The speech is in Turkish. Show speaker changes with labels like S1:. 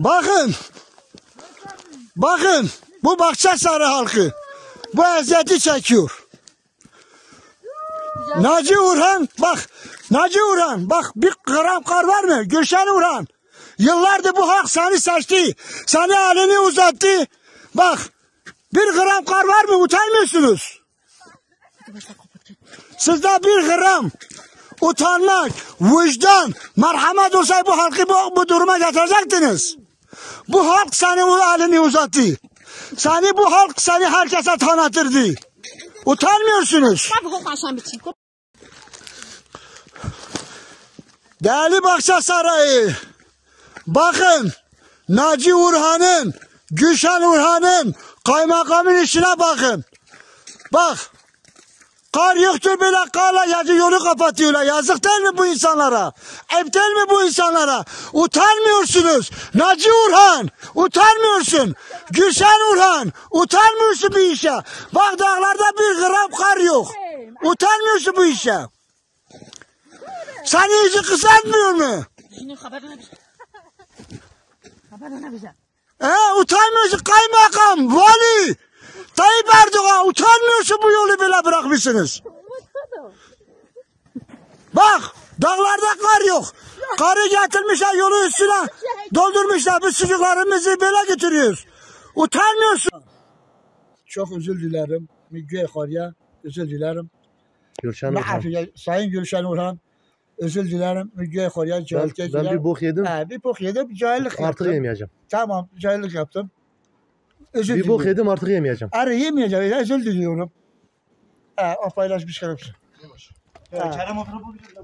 S1: Bakın. Bakın. Bu Bahçesarı halkı. Bu eziyeti çekiyor. Naci Orhan bak. Naci Orhan bak bir gram kar var mı? Gülşen Orhan. Yıllardır bu halk seni seçti. Seni elini uzattı. Bak. Bir gram kar var mı? Utanmıyorsunuz. Sizde bir gram utanmak, vicdan, merhamet olsaydı bu halkı bu duruma getirecektiniz. Bu halk seni elini uzattı. Bu halk seni herkese tanıtırdı. Utanmıyorsunuz. Değerli Bahçesarayı, bakın Naci Orhan'ın, Gülşen Orhan'ın, kaymakamın işine bakın. Bak, kar yoktur bile karla yolu kapatıyorlar. Yazık değil mi bu insanlara? Ayıp değil mi bu insanlara? Utanmıyorsunuz. Naci Orhan, utanmıyorsun. Gülşen Orhan, utanmıyorsun bu işe. Bak dağlarda bir gram kar yok. Utanmıyorsun bu işe. Seni yüzü kısaltmıyor mu? Utanmıyorsun kaymakam, vali, Tayyip Erdoğan, utanmıyorsun bu yolu bile bırakmışsınız. Bak dağlarda kar yok. Karı getirmişler yolu üstüne doldurmuşlar. Biz çocuklarımızı böyle getiriyoruz. Utanmıyorsun. Çok özür dilerim. Müge Korya özür dilerim.
S2: Gülşen Orhan.
S1: Sayın Gülşen Orhan özür dilerim. Müge Korya
S2: Ben bir bok yedim.
S1: Bir bok yedim. Cahillik yaptım.
S2: Artık yemeyeceğim.
S1: Tamam cahillik yaptım. Özür
S2: Bir bok yedim artık yemeyeceğim.
S1: Yemeyeceğim. Özür diliyorum. O paylaşmış karımsın.
S3: Kerem oturup